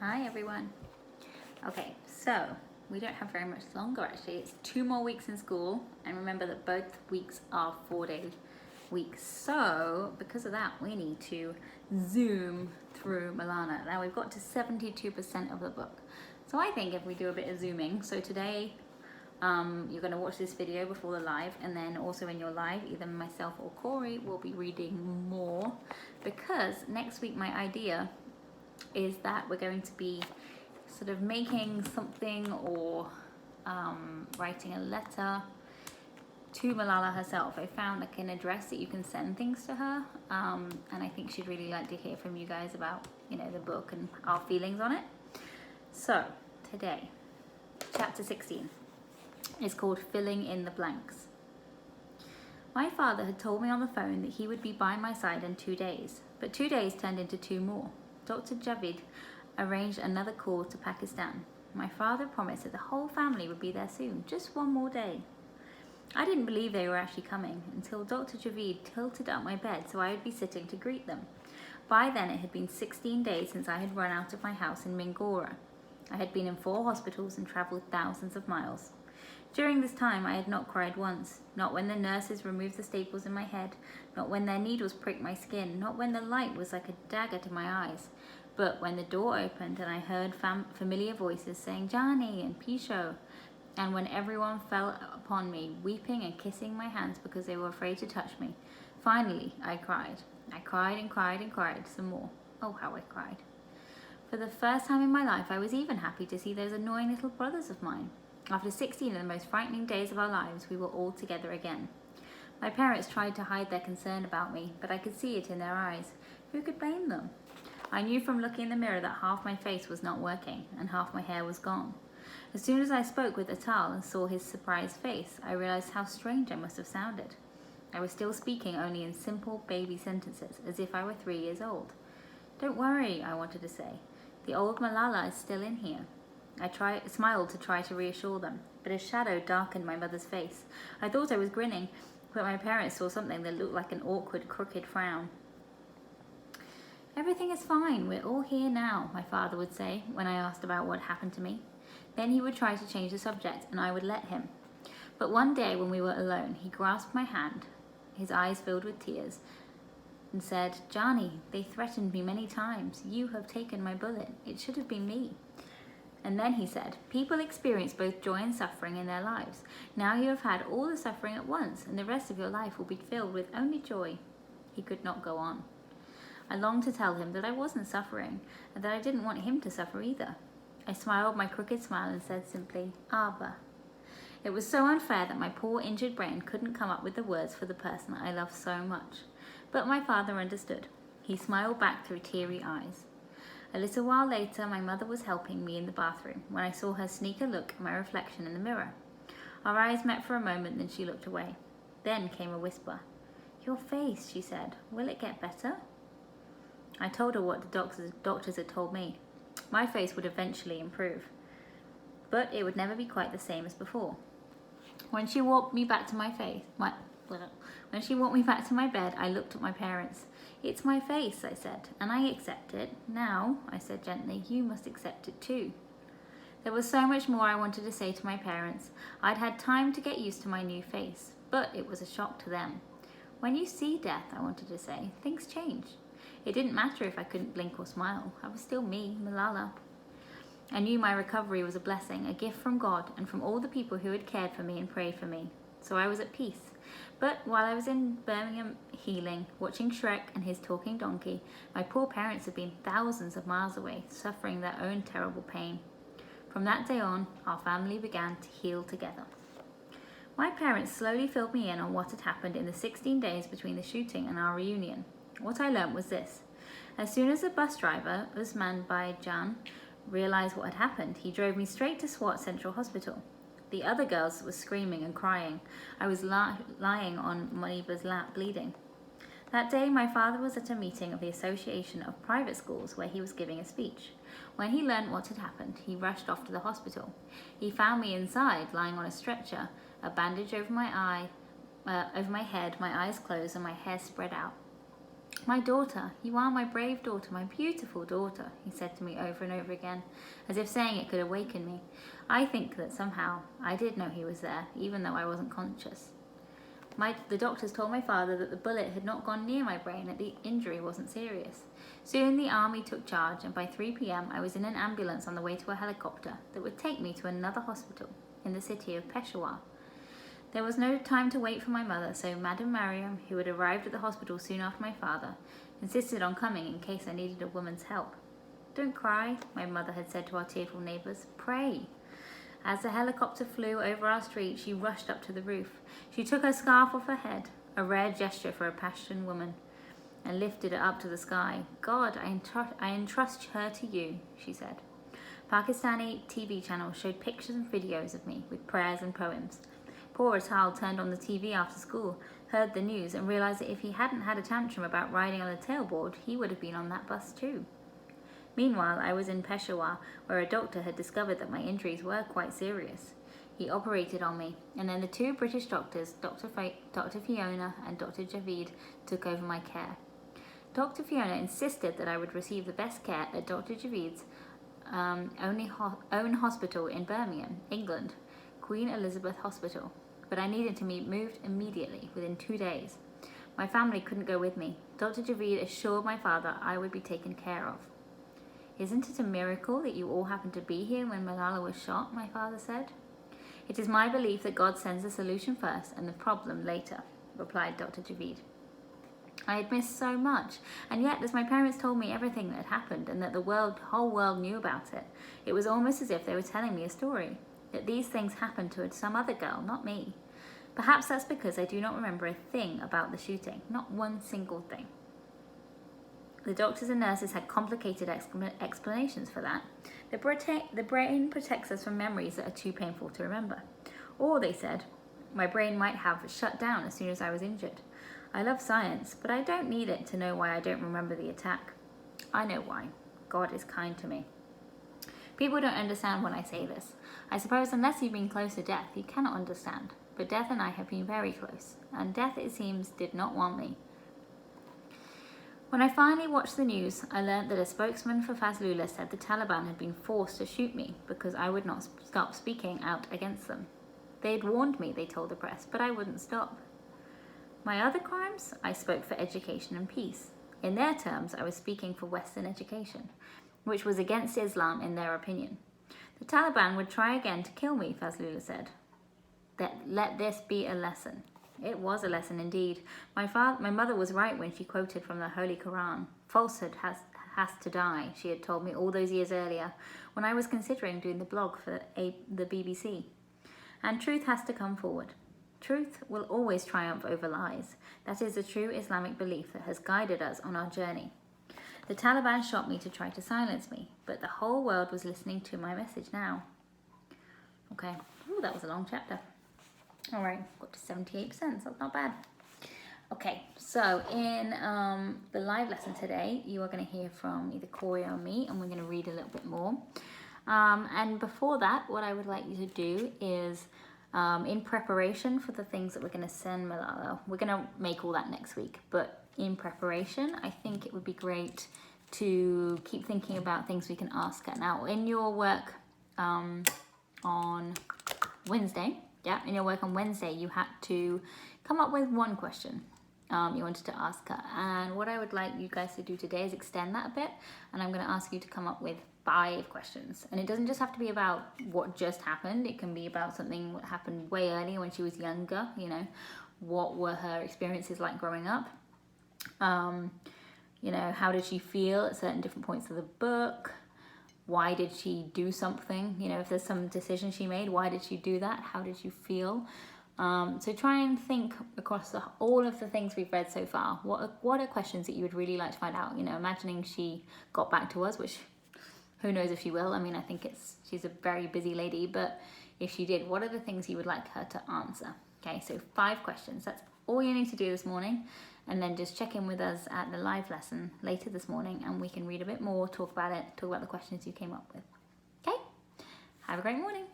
Hi everyone. Okay, so we don't have very much longer actually. It's 2 more weeks in school, and remember that both weeks are 4-day weeks. So because of that, we need to zoom through Malala. Now we've got to 72% of the book. So I think if we do a bit of zooming, so today you're going to watch this video before the live, and then also in your live, either myself or Corey will be reading more, because next week my idea is that we're going to be sort of making something or writing a letter to Malala herself. I found like an address that you can send things to her, and I think she'd really like to hear from you guys about, you know, the book and our feelings on it. So today, chapter 16 is called Filling in the Blanks. My father had told me on the phone that he would be by my side in 2 days, but 2 days turned into 2 more. Dr. Javid arranged another call to Pakistan. My father promised that the whole family would be there soon, just 1 more day. I didn't believe they were actually coming until Dr. Javid tilted up my bed so I would be sitting to greet them. By then it had been 16 days since I had run out of my house in Mingora. I had been in 4 hospitals and travelled thousands of miles. During this time I had not cried once, not when the nurses removed the staples in my head, not when their needles pricked my skin, not when the light was like a dagger to my eyes, but when the door opened and I heard familiar voices saying Johnny and Pisho, and when everyone fell upon me, weeping and kissing my hands because they were afraid to touch me. Finally, I cried. I cried and cried and cried some more. Oh, how I cried. For the first time in my life, I was even happy to see those annoying little brothers of mine. After 16 of the most frightening days of our lives, we were all together again. My parents tried to hide their concern about me, but I could see it in their eyes. Who could blame them? I knew from looking in the mirror that half my face was not working, and half my hair was gone. As soon as I spoke with Atal and saw his surprised face, I realized how strange I must have sounded. I was still speaking only in simple baby sentences, as if I were 3 years old. Don't worry, I wanted to say. The old Malala is still in here. I smiled to try to reassure them, but a shadow darkened my mother's face. I thought I was grinning, but my parents saw something that looked like an awkward, crooked frown. Everything is fine, we're all here now, my father would say when I asked about what happened to me. Then he would try to change the subject, and I would let him. But one day when we were alone, he grasped my hand, his eyes filled with tears, and said, Johnny, they threatened me many times. You have taken my bullet. It should have been me. And then he said, people experience both joy and suffering in their lives. Now you have had all the suffering at once, and the rest of your life will be filled with only joy. He could not go on. I longed to tell him that I wasn't suffering, and that I didn't want him to suffer either. I smiled my crooked smile and said simply, Abba. It was so unfair that my poor injured brain couldn't come up with the words for the person I loved so much. But my father understood. He smiled back through teary eyes. A little while later, my mother was helping me in the bathroom when I saw her sneak a look at my reflection in the mirror. Our eyes met for a moment, then she looked away. Then came a whisper. Your face, she said. Will it get better? I told her what the doctors had told me. My face would eventually improve, but it would never be quite the same as before. When she walked me back to my bed, I looked at my parents. It's my face, I said, and I accept it. Now, I said gently, you must accept it too. There was so much more I wanted to say to my parents. I'd had time to get used to my new face, but it was a shock to them. When you see death, I wanted to say, things change. It didn't matter if I couldn't blink or smile. I was still me, Malala. I knew my recovery was a blessing, a gift from God and from all the people who had cared for me and prayed for me. So I was at peace. But while I was in Birmingham healing, watching Shrek and his talking donkey, my poor parents had been thousands of miles away, suffering their own terrible pain. From that day on, our family began to heal together. My parents slowly filled me in on what had happened in the 16 days between the shooting and our reunion. What I learnt was this. As soon as the bus driver, Usman Bhai Jan, realized what had happened, he drove me straight to SWAT Central Hospital. The other girls were screaming and crying. I was lying on Maniba's lap, bleeding. That day, my father was at a meeting of the Association of Private Schools where he was giving a speech. When he learnt what had happened, he rushed off to the hospital. He found me inside, lying on a stretcher, a bandage over my head, my eyes closed, and my hair spread out. My daughter, you are my brave daughter, my beautiful daughter, he said to me over and over again, as if saying it could awaken me. I think that somehow I did know he was there, even though I wasn't conscious. The doctors told my father that the bullet had not gone near my brain, that the injury wasn't serious. Soon the army took charge, and by 3 p.m. I was in an ambulance on the way to a helicopter that would take me to another hospital in the city of Peshawar. There was no time to wait for my mother, so Madame Mariam, who had arrived at the hospital soon after my father, insisted on coming in case I needed a woman's help. Don't cry, my mother had said to our tearful neighbours. Pray. As the helicopter flew over our street, she rushed up to the roof. She took her scarf off her head, a rare gesture for a Pashtun woman, and lifted it up to the sky. God, I entrust her to you, she said. Pakistani TV channels showed pictures and videos of me with prayers and poems. Poor Atal turned on the TV after school, heard the news, and realised that if he hadn't had a tantrum about riding on a tailboard, he would have been on that bus too. Meanwhile, I was in Peshawar, where a doctor had discovered that my injuries were quite serious. He operated on me, and then the 2 British doctors, Dr. Fiona and Dr. Javid, took over my care. Dr. Fiona insisted that I would receive the best care at Dr. Javid's own hospital in Birmingham, England, Queen Elizabeth Hospital, but I needed to be moved immediately, within 2 days. My family couldn't go with me. Dr. Javid assured my father I would be taken care of. Isn't it a miracle that you all happened to be here when Malala was shot, my father said. It is my belief that God sends the solution first and the problem later, replied Dr. Javid. I had missed so much, and yet as my parents told me everything that had happened and that the whole world knew about it, it was almost as if they were telling me a story, that these things happened to some other girl, not me. Perhaps that's because I do not remember a thing about the shooting, not one single thing. The doctors and nurses had complicated explanations for that. The brain protects us from memories that are too painful to remember. Or, they said, my brain might have shut down as soon as I was injured. I love science, but I don't need it to know why I don't remember the attack. I know why. God is kind to me. People don't understand when I say this. I suppose unless you've been close to death, you cannot understand. But death and I have been very close, and death, it seems, did not want me. When I finally watched the news, I learnt that a spokesman for Fazlullah said the Taliban had been forced to shoot me because I would not stop speaking out against them. They had warned me, they told the press, but I wouldn't stop. My other crimes? I spoke for education and peace. In their terms, I was speaking for Western education, which was against Islam in their opinion. The Taliban would try again to kill me, Fazlullah said. Let this be a lesson. It was a lesson indeed. My mother was right when she quoted from the Holy Quran. Falsehood has to die, she had told me all those years earlier, when I was considering doing the blog for the BBC. And truth has to come forward. Truth will always triumph over lies. That is the true Islamic belief that has guided us on our journey. The Taliban shot me to try to silence me, but the whole world was listening to my message now. Okay, ooh, that was a long chapter. All right, got to 78%, so that's not bad. Okay, so in the live lesson today, you are going to hear from either Corey or me, and we're going to read a little bit more. And before that, what I would like you to do is, in preparation for the things that we're going to send Malala, we're going to make all that next week, but in preparation, I think it would be great to keep thinking about things we can ask her. Now, in your work on Wednesday, in your work on Wednesday, you had to come up with one question you wanted to ask her. And what I would like you guys to do today is extend that a bit. And I'm going to ask you to come up with 5 questions. And it doesn't just have to be about what just happened. It can be about something that happened way earlier when she was younger. You know, what were her experiences like growing up? You know, how did she feel at certain different points of the book? Why did she do something? You know, if there's some decision she made, why did she do that? How did you feel? So try and think across all of the things we've read so far. What are questions that you would really like to find out? You know, imagining she got back to us, which who knows if she will. I mean, I think she's a very busy lady, but if she did, what are the things you would like her to answer? Okay, so 5 questions. That's all you need to do this morning. And then just check in with us at the live lesson later this morning, and we can read a bit more, talk about it, talk about the questions you came up with. Okay? Have a great morning.